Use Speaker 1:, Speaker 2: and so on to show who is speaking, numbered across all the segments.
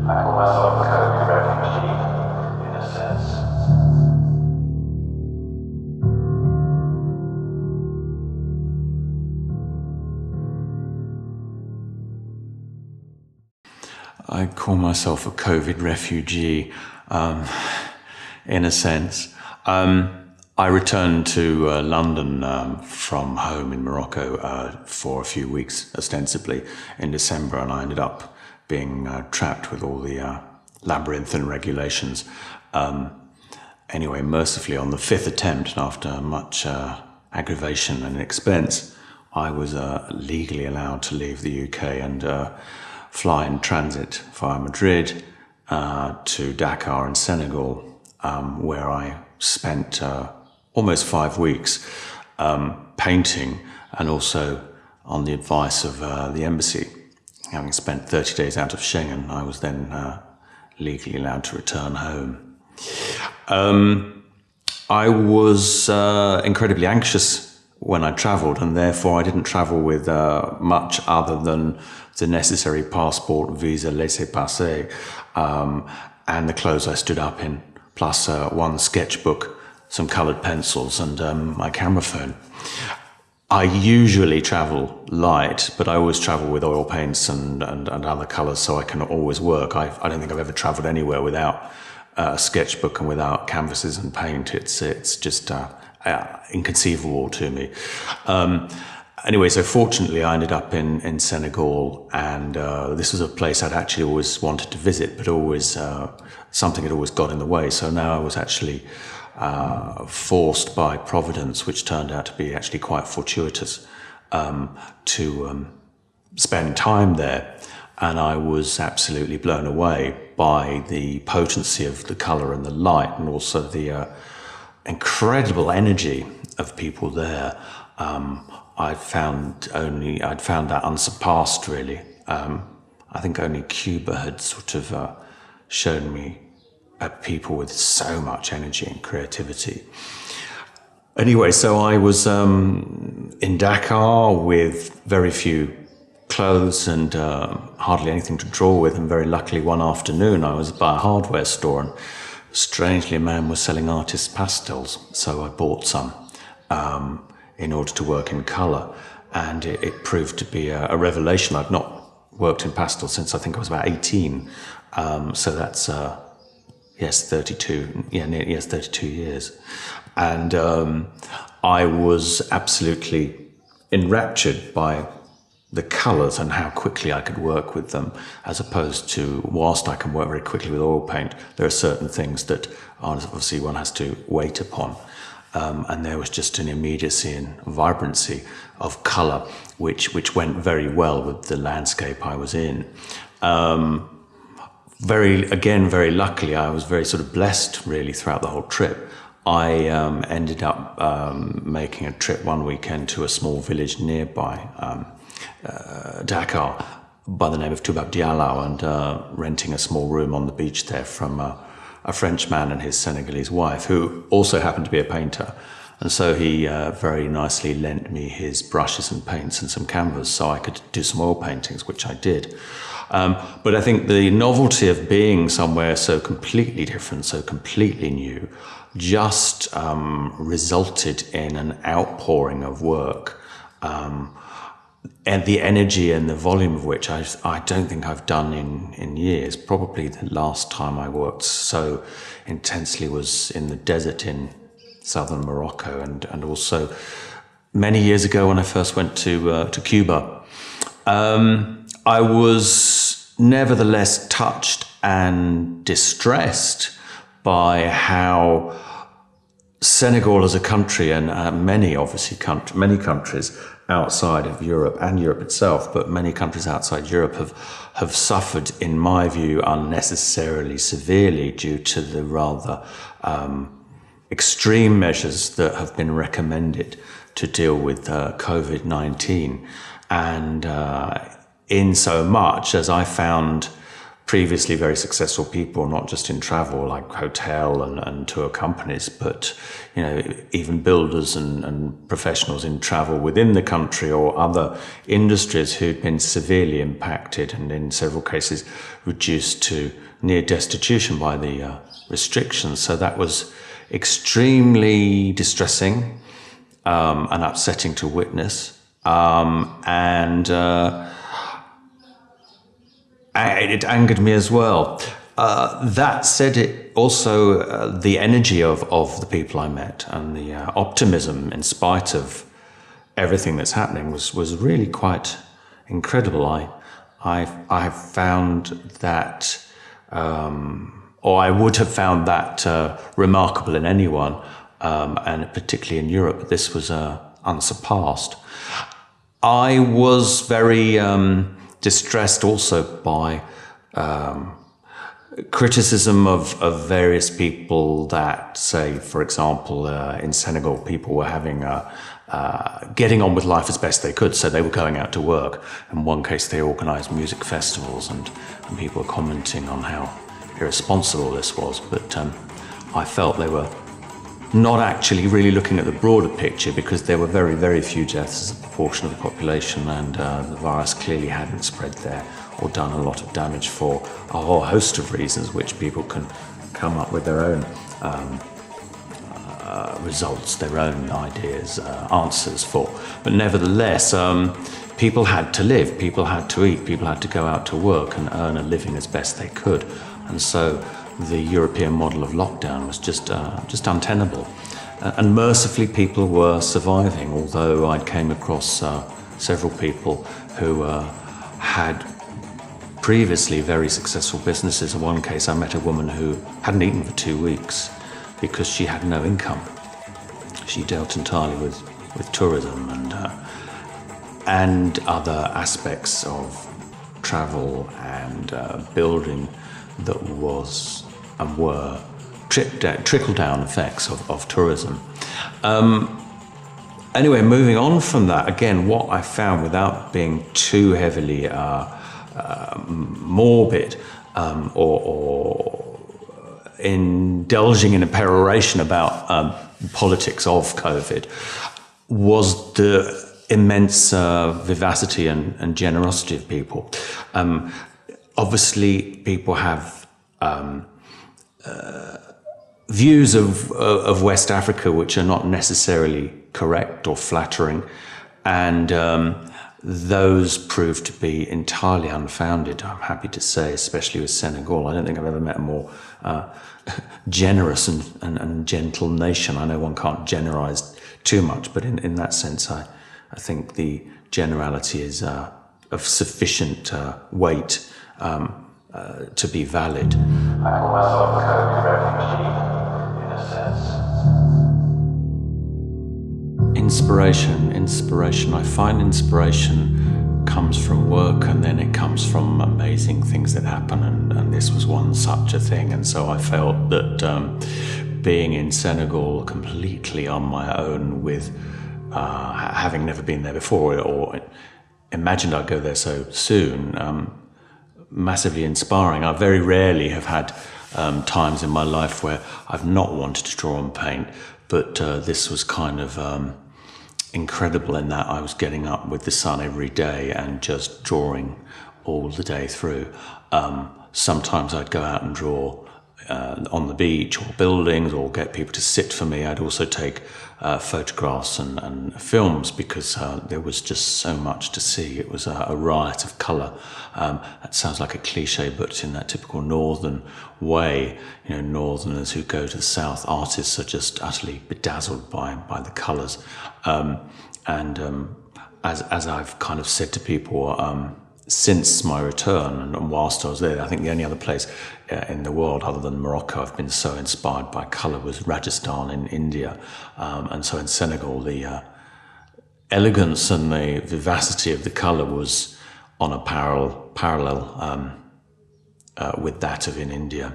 Speaker 1: I call myself a COVID refugee, in a sense.
Speaker 2: I call myself a COVID refugee, in a sense. I returned to London from home in Morocco for a few weeks, ostensibly, in December, and I ended up being trapped with all the labyrinthine regulations. Anyway, mercifully, on the fifth attempt, and after much aggravation and expense, I was legally allowed to leave the UK and fly in transit via Madrid to Dakar in Senegal, where I spent almost 5 weeks painting, and also on the advice of the embassy. Having spent 30 days out of Schengen, I was then legally allowed to return home. I was incredibly anxious when I travelled, and therefore I didn't travel with much other than the necessary passport, visa, laissez-passer, and the clothes I stood up in, plus one sketchbook, some coloured pencils, and my camera phone. I usually travel light, but I always travel with oil paints and other colours, so I can always work. I don't think I've ever travelled anywhere without a sketchbook and without canvases and paint. It's just inconceivable to me. Anyway, so fortunately I ended up in Senegal, and this was a place I'd actually always wanted to visit, but always something had always got in the way. So now I was actually forced by Providence, which turned out to be actually quite fortuitous, to spend time there. And I was absolutely blown away by the potency of the colour and the light, and also the incredible energy of people there. I'd found that unsurpassed, really. I think only Cuba had sort of shown me people with so much energy and creativity. Anyway, so I was in Dakar with very few clothes and hardly anything to draw with, and very luckily one afternoon I was by a hardware store, and strangely a man was selling artist pastels, so I bought some in order to work in colour, and it proved to be a revelation. I've not worked in pastel since I think I was about 18, so that's 32 years, and I was absolutely enraptured by the colours and how quickly I could work with them, as opposed to, whilst I can work very quickly with oil paint, there are certain things that obviously one has to wait upon. And there was just an immediacy and vibrancy of colour which went very well with the landscape I was in. Very luckily, I was very sort of blessed really throughout the whole trip. I ended up making a trip one weekend to a small village nearby Dakar by the name of Toubab Diallo, and renting a small room on the beach there from a French man and his Senegalese wife, who also happened to be a painter. And so he very nicely lent me his brushes and paints and some canvas so I could do some oil paintings, which I did. But I think the novelty of being somewhere so completely different, so completely new, just resulted in an outpouring of work, and the energy and the volume of which I don't think I've done in years. Probably the last time I worked so intensely was in the desert in southern Morocco, and also many years ago when I first went to Cuba. I was nevertheless touched and distressed by how Senegal as a country, and many countries outside of Europe and Europe itself, but many countries outside Europe have suffered, in my view, unnecessarily severely due to the rather extreme measures that have been recommended to deal with COVID-19. And in so much as I found previously very successful people, not just in travel, like hotel and tour companies, but even builders and professionals in travel within the country or other industries who'd been severely impacted and in several cases reduced to near destitution by the restrictions. So that was extremely distressing and upsetting to witness. And it angered me as well. That said, it also the energy of the people I met and the optimism in spite of everything that's happening was really quite incredible. I found that, or I would have found that remarkable in anyone, and particularly in Europe. This was unsurpassed. I was very distressed also by criticism of various people that say, for example, in Senegal, people were having getting on with life as best they could, so they were going out to work. In one case, they organised music festivals, and people were commenting on how irresponsible this was. But I felt they were not actually really looking at the broader picture, because there were very, very few deaths as a proportion of the population, and the virus clearly hadn't spread there or done a lot of damage for a whole host of reasons, which people can come up with their own results, their own ideas, answers for. But nevertheless, people had to live, people had to eat, people had to go out to work and earn a living as best they could. And so the European model of lockdown was just untenable. And mercifully, people were surviving, although I came across several people who had previously very successful businesses. In one case, I met a woman who hadn't eaten for 2 weeks because she had no income. She dealt entirely with tourism and other aspects of travel and building that was and were trickle-down effects of tourism. Anyway, moving on from that, again, what I found, without being too heavily morbid or indulging in a peroration about politics of COVID, was the immense vivacity and generosity of people. Obviously, people have views of West Africa which are not necessarily correct or flattering, and those proved to be entirely unfounded, I'm happy to say, especially with Senegal. I don't think I've ever met a more generous and gentle nation. I know one can't generalize too much, but in that sense, I think the generality is of sufficient weight to be valid.
Speaker 1: I call myself a COVID refugee, in a sense.
Speaker 2: Inspiration. I find inspiration comes from work, and then it comes from amazing things that happen, and this was one such a thing. And so I felt that being in Senegal completely on my own, with having never been there before or imagined I'd go there so soon, massively inspiring. I very rarely have had times in my life where I've not wanted to draw and paint, but this was kind of incredible in that I was getting up with the sun every day and just drawing all the day through. Sometimes I'd go out and draw on the beach or buildings, or get people to sit for me. I'd also take photographs and films, because there was just so much to see. It was a riot of colour. That sounds like a cliche, but in that typical northern way, northerners who go to the south, artists are just utterly bedazzled by the colours. As I've kind of said to people, since my return and whilst I was there, I think the only other place in the world other than Morocco I've been so inspired by colour was Rajasthan in India. And so in Senegal, the elegance and the vivacity of the colour was on a parallel with that of in India.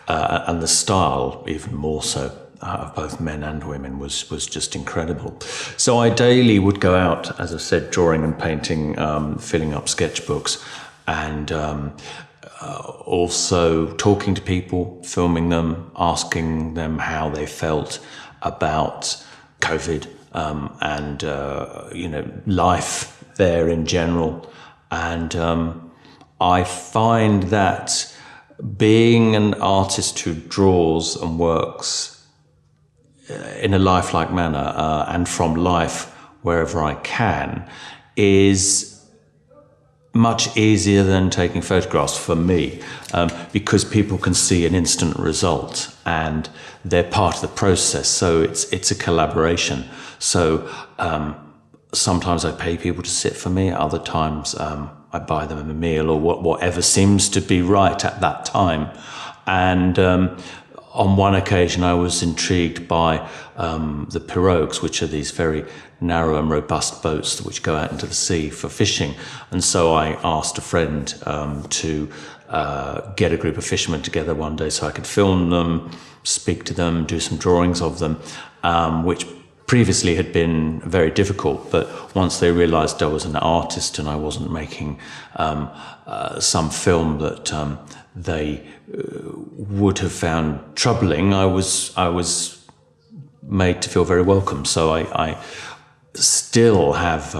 Speaker 2: And the style, even more so, of both men and women was just incredible. So I daily would go out, as I said, drawing and painting, filling up sketchbooks, and also talking to people, filming them, asking them how they felt about COVID and life there in general. And I find that being an artist who draws and works in a lifelike manner and from life wherever I can is much easier than taking photographs for me, because people can see an instant result and they're part of the process. So it's a collaboration. So sometimes I pay people to sit for me. Other times I buy them a meal or whatever seems to be right at that time. And on one occasion, I was intrigued by the pirogues, which are these very narrow and robust boats which go out into the sea for fishing. And so I asked a friend to get a group of fishermen together one day so I could film them, speak to them, do some drawings of them, which previously had been very difficult. But once they realized I was an artist and I wasn't making some film that they would have found troubling, I was made to feel very welcome. So I still have,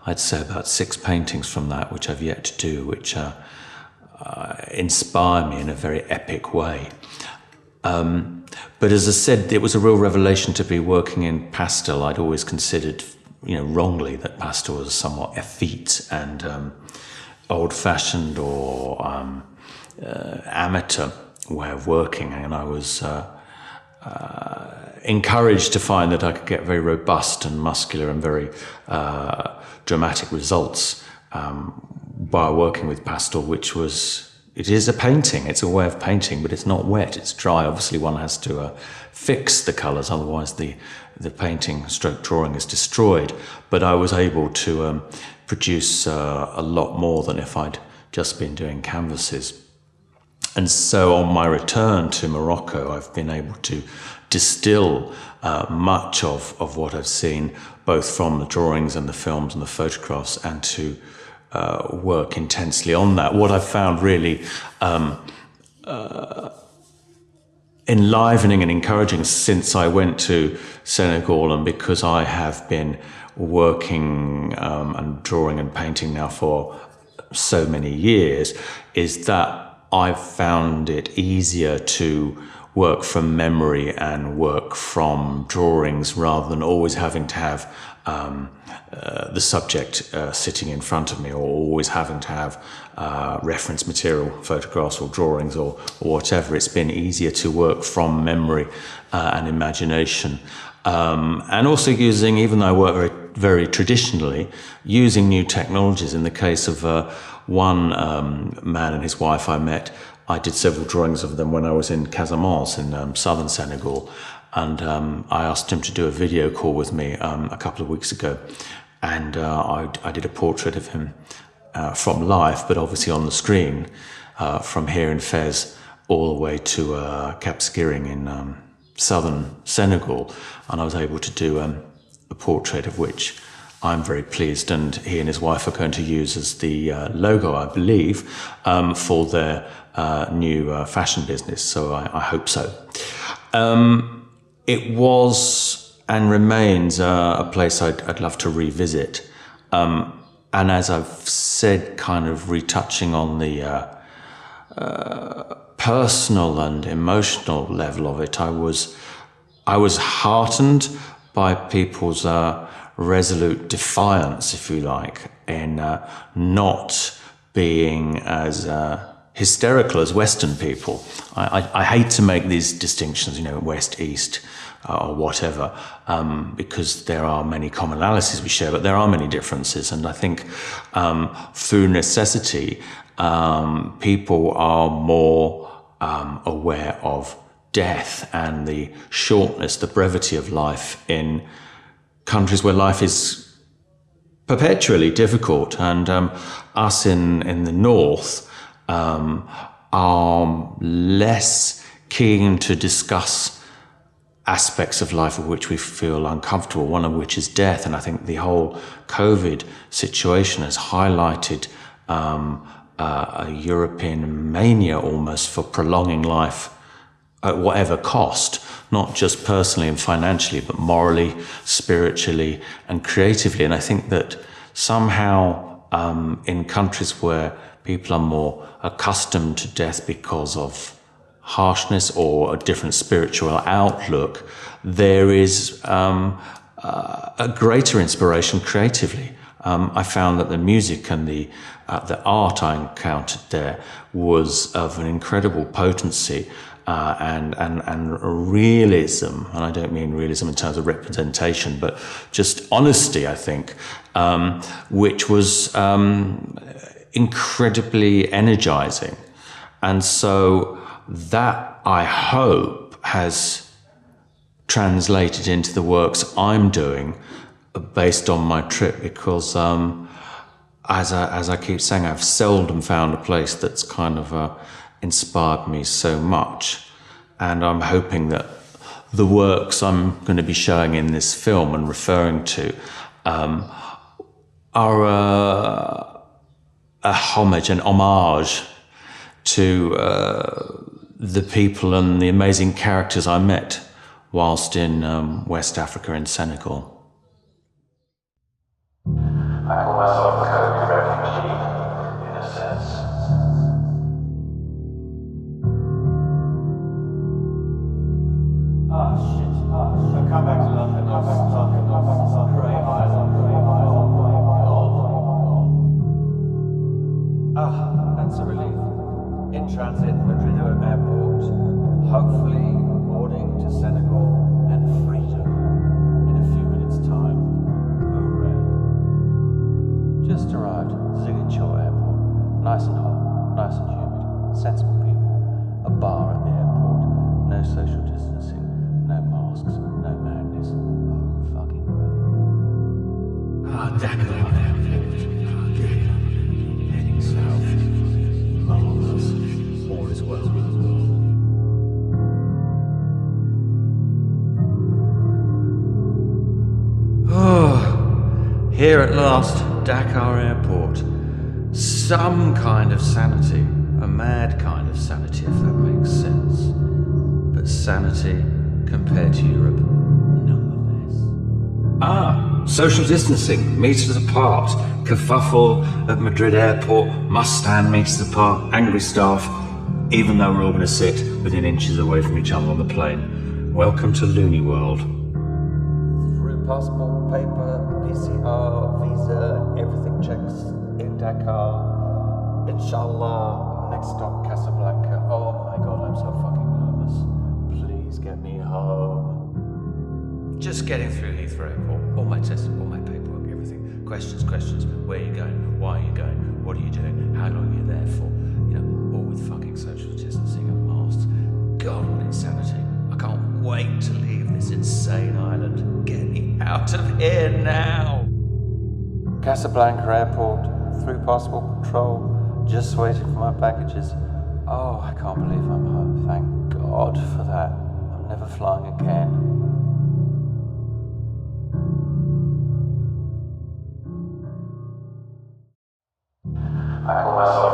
Speaker 2: I'd say, about 6 paintings from that, which I've yet to do, which inspire me in a very epic way. But as I said, it was a real revelation to be working in pastel. I'd always considered, wrongly, that pastel was somewhat effete and old-fashioned or amateur way of working, and I was encouraged to find that I could get very robust and muscular and very dramatic results by working with pastel, it is a painting, it's a way of painting, but it's not wet, it's dry. Obviously one has to fix the colours, otherwise the painting stroke drawing is destroyed. But I was able to produce a lot more than if I'd just been doing canvases. And so on my return to Morocco, I've been able to distill much of what I've seen, both from the drawings and the films and the photographs, and to work intensely on that. What I've found really enlivening and encouraging since I went to Senegal, and because I have been working and drawing and painting now for so many years, is that I've found it easier to work from memory and work from drawings rather than always having to have the subject sitting in front of me, or always having to have reference material, photographs or drawings or whatever. It's been easier to work from memory and imagination. And also using, even though I work very, very traditionally, using new technologies. In the case of one man and his wife I met, I did several drawings of them when I was in Casamance in southern Senegal, and I asked him to do a video call with me a couple of weeks ago, and I did a portrait of him from life, but obviously on the screen, from here in Fez all the way to Cap Skirring in southern Senegal, and I was able to do a portrait of which I'm very pleased, and he and his wife are going to use as the logo, I believe, for their new fashion business, so I hope so. It was and remains a place I'd love to revisit, and as I've said, kind of retouching on the personal and emotional level of it, I was heartened by people's resolute defiance, if you like, in not being as hysterical as Western people. I hate to make these distinctions, West, East, or whatever, because there are many commonalities we share, but there are many differences. And I think through necessity, people are more aware of death and the shortness, the brevity of life in countries where life is perpetually difficult. And us in the north are less keen to discuss aspects of life of which we feel uncomfortable, one of which is death. And I think the whole COVID situation has highlighted a European mania almost for prolonging life at whatever cost, not just personally and financially, but morally, spiritually, and creatively. And I think that somehow in countries where people are more accustomed to death because of harshness or a different spiritual outlook, there is a greater inspiration creatively. I found that the music and the art I encountered there was of an incredible potency and realism, and I don't mean realism in terms of representation, but just honesty, I think, which was incredibly energizing. And so that, I hope, has translated into the works I'm doing based on my trip, because as I keep saying, I've seldom found a place that's kind of inspired me so much. And I'm hoping that the works I'm going to be showing in this film and referring to are a homage, an homage to the people and the amazing characters I met whilst in West Africa, in Senegal.
Speaker 1: I call myself a refugee, in a sense.
Speaker 3: Shit. I'll come back to London. I'll come back to London. Grey Island. That's a relief. In transit, Madrid Airport. Hopefully, boarding to Senegal and freedom in a few minutes' time. Hooray. Just arrived at Ziguinchor Airport. Nice and hot, nice and humid, sensible people, a bar at the airport, no social distancing, no masks, no madness. Oh, fucking great. Dakar Airport. Heading south. Marvellous. All is well. Oh, here at last, Dakar Airport. Some kind of sanity, a mad kind of sanity, if that makes sense. But sanity compared to Europe, nonetheless.
Speaker 4: Social distancing, meters apart, kerfuffle at Madrid Airport, must stand meters apart, angry staff, even though we're all going to sit within inches away from each other on the plane. Welcome to Looney World.
Speaker 3: Through passport, paper, PCR, visa, everything checks in Dakar. Inshallah, next stop Casablanca. Oh my god, I'm so fucking nervous. Please get me home.
Speaker 5: Just getting through Heathrow Airport, all my tests, all my paperwork, everything. Questions, where are you going? Why are you going? What are you doing? How long are you there for? You know, all with fucking social distancing and masks. God, what insanity. I can't wait to leave this insane island. Get me out of here now!
Speaker 3: Casablanca Airport, through passport control, just waiting for my packages. Oh, I can't believe I'm home. Thank God for that. I'm never flying again.
Speaker 1: I call myself